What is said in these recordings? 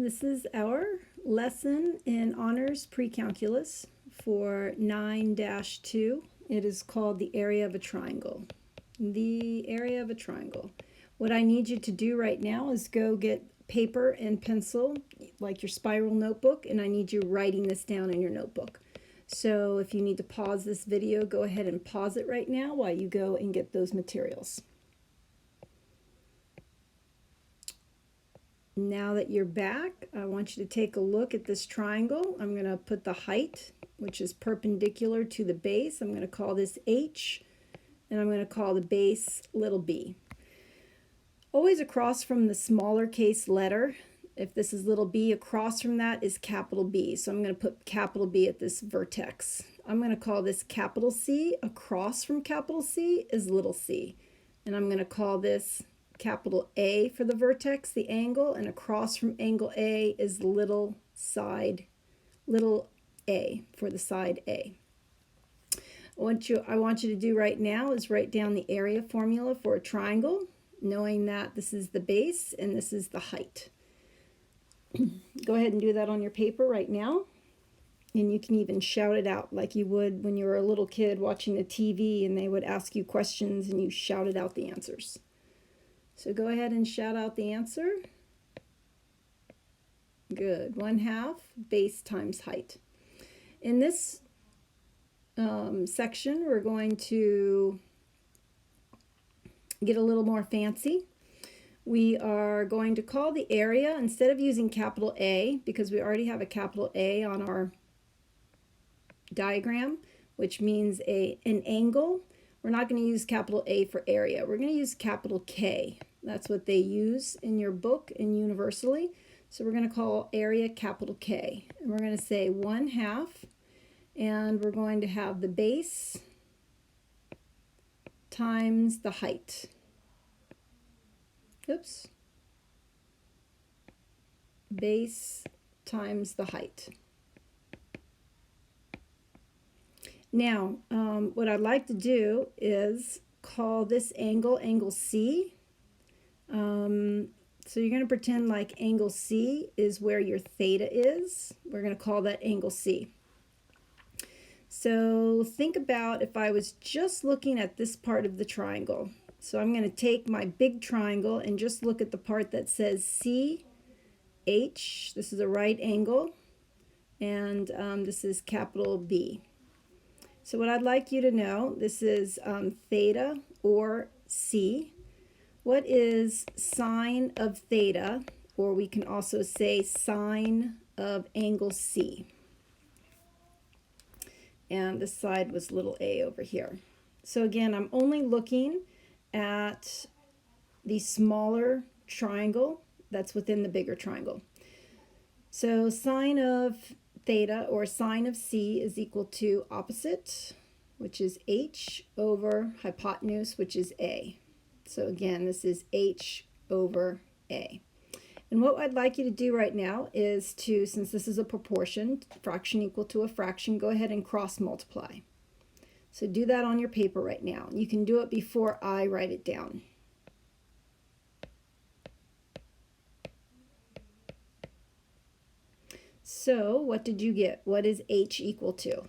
This is our lesson in Honors Pre-Calculus for 9-2. It is called the area of a triangle. The area of a triangle. What I need you to do right now is go get paper and pencil, like your spiral notebook, and I need you writing this down in your notebook. So if you need to pause this video, go ahead and pause it right now while you go and get those materials. Now that you're back, I want you to take a look at this triangle. I'm going to put the height, which is perpendicular to the base. I'm going to call this H, and I'm going to call the base little b. Always across from the smaller case letter, if this is little b, across from that is capital B. So I'm going to put capital B at this vertex. I'm going to call this capital C. Across from capital C is little c. And I'm going to call this capital A for the vertex, the angle, and across from angle A is little a for the side A. What I want you to do right now is write down the area formula for a triangle, knowing that this is the base and this is the height. Go ahead and do that on your paper right now, and you can even shout it out like you would when you were a little kid watching the TV and they would ask you questions and you shouted out the answers. So go ahead and shout out the answer. Good. 1/2 base times height. In this section, we're going to get a little more fancy. We are going to call the area, instead of using capital A, because we already have a capital A on our diagram, which means an angle. We're not going to use capital A for area. We're going to use capital K. That's what they use in your book and universally. So we're going to call area capital K. And we're going to say 1/2. And we're going to have the base times the height. Oops. Base times the height. Now, what I'd like to do is call this angle angle C. So you're going to pretend like angle C is where your theta is. We're going to call that angle C. So think about if I was just looking at this part of the triangle. So I'm going to take my big triangle and just look at the part that says CH. This is a right angle, and this is capital B. So what I'd like you to know, this is theta or C. What is sine of theta, or we can also say sine of angle C? And this side was little a over here. So again, I'm only looking at the smaller triangle that's within the bigger triangle. So sine of theta or sine of C is equal to opposite, which is H, over hypotenuse, which is A. So again, this is H over A. And what I'd like you to do right now is to, since this is a proportion, fraction equal to a fraction, go ahead and cross multiply. So do that on your paper right now. You can do it before I write it down. So what did you get? What is H equal to?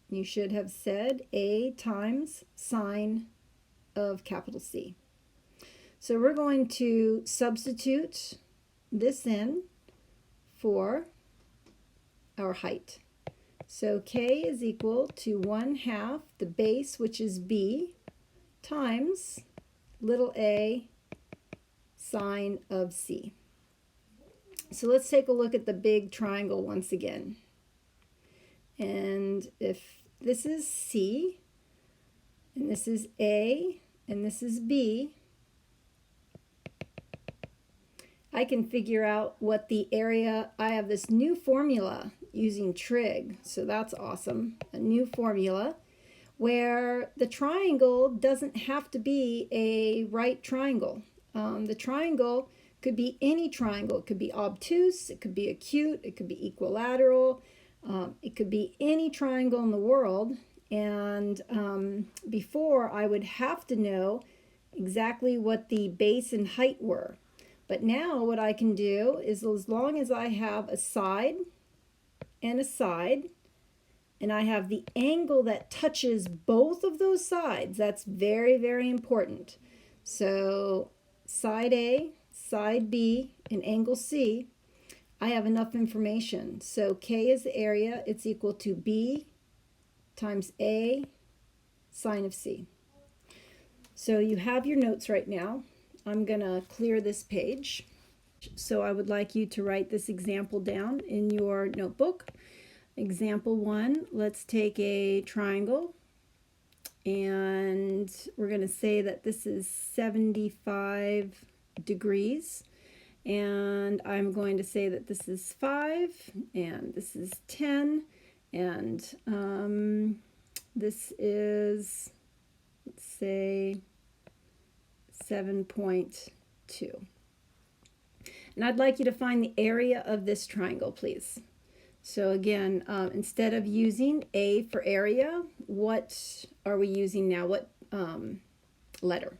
You should have said A times sine of capital C. So we're going to substitute this in for our height. So K is equal to 1/2 the base, which is B, times little a sine of C. So let's take a look at the big triangle once again. And if this is C, and this is A, and this is B, I can figure out what the area, I have this new formula using trig, so that's awesome, a new formula where the triangle doesn't have to be a right triangle. The triangle could be any triangle. It could be obtuse, it could be acute, it could be equilateral, it could be any triangle in the world. And before, I would have to know exactly what the base and height were. But now what I can do is, as long as I have a side and a side, and I have the angle that touches both of those sides, that's very, very important. So side A, side B, and angle C, I have enough information. So K is the area. It's equal to B times A sine of C. So you have your notes right now. I'm going to clear this page. So I would like you to write this example down in your notebook. Example 1, let's take a triangle, and we're going to say that this is 75 degrees, and I'm going to say that this is 5 and this is 10, and this is, let's say, 7.2. And I'd like you to find the area of this triangle, please. So again, instead of using A for area, what are we using now? What letter?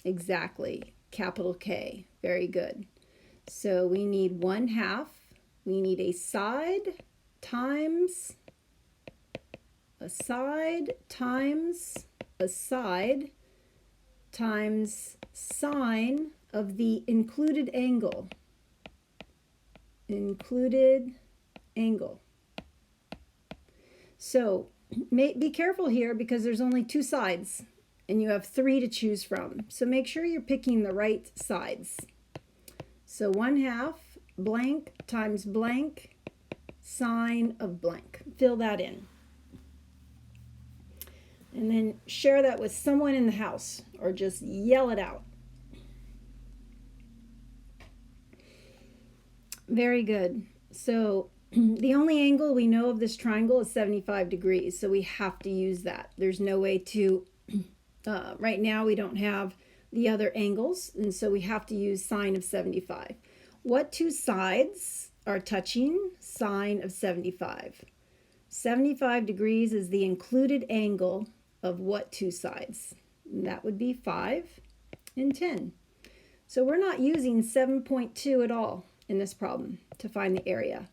Exactly, capital K. Very good. So we need 1/2. We need a side times a side times a side times sine of the included angle. Included angle. So be careful here because there's only 2 sides and you have 3 to choose from. So make sure you're picking the right sides. So 1/2 blank times blank sine of blank. Fill that in. And then share that with someone in the house or just yell it out. Very good. So the only angle we know of this triangle is 75 degrees, so we have to use that. There's no way to, right now we don't have the other angles, and so we have to use sine of 75. What 2 sides are touching sine of 75? 75 degrees is the included angle of what 2 sides? And that would be 5 and 10. So we're not using 7.2 at all in this problem to find the area.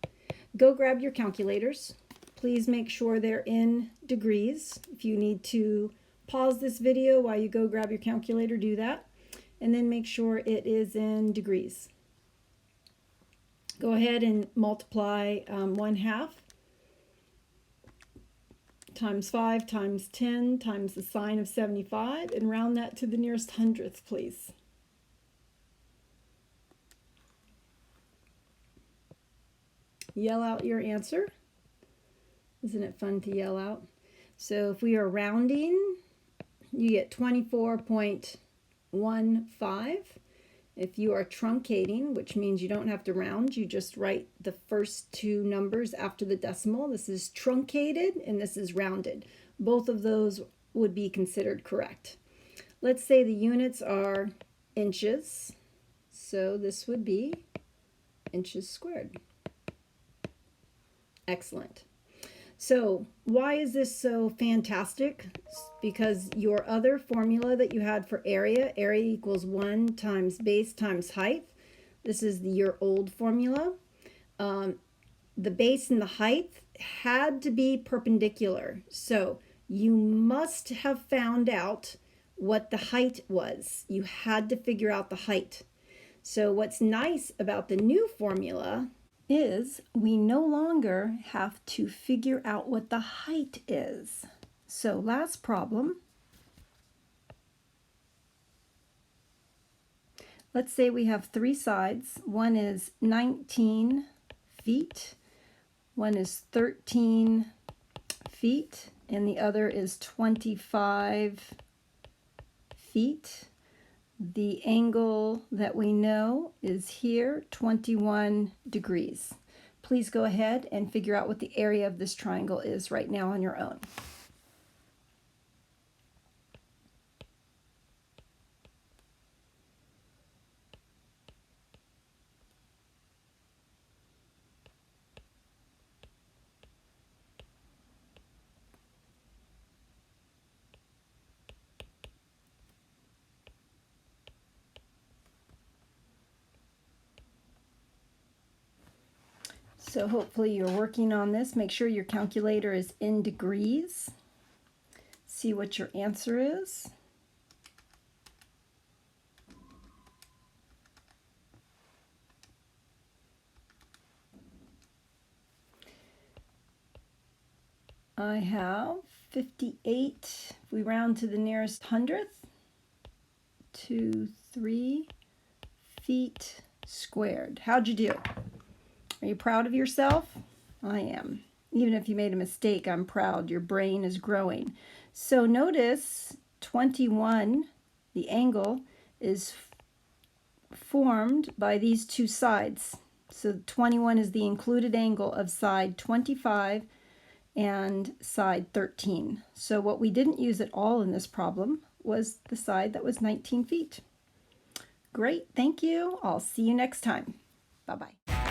Go grab your calculators. Please make sure they're in degrees. If you need to pause this video while you go grab your calculator, do that. And then make sure it is in degrees. Go ahead and multiply 1/2 times 5 times 10 times the sine of 75 and round that to the nearest hundredth, please. Yell out your answer. Isn't it fun to yell out? So if we are rounding, you get 24.15. If you are truncating, which means you don't have to round, you just write the first 2 numbers after the decimal. This is truncated and this is rounded. Both of those would be considered correct. Let's say the units are inches. So this would be inches squared. Excellent. So why is this so fantastic? Because your other formula that you had for area equals 1 times base times height. This is your old formula. The base and the height had to be perpendicular. So you must have found out what the height was. You had to figure out the height. So what's nice about the new formula is we no longer have to figure out what the height is. So last problem. Let's say we have 3 sides. One is 19 feet, one is 13 feet, and the other is 25 feet. The angle that we know is here, 21 degrees. Please go ahead and figure out what the area of this triangle is right now on your own. So hopefully you're working on this. Make sure your calculator is in degrees. See what your answer is. I have 58, if we round to the nearest hundredth, 3 feet squared. How'd you do? Are you proud of yourself? I am. Even if you made a mistake, I'm proud. Your brain is growing. So notice 21, the angle is formed by these two sides. So 21 is the included angle of side 25 and side 13. So what we didn't use at all in this problem was the side that was 19 feet. Great, thank you. I'll see you next time. Bye-bye.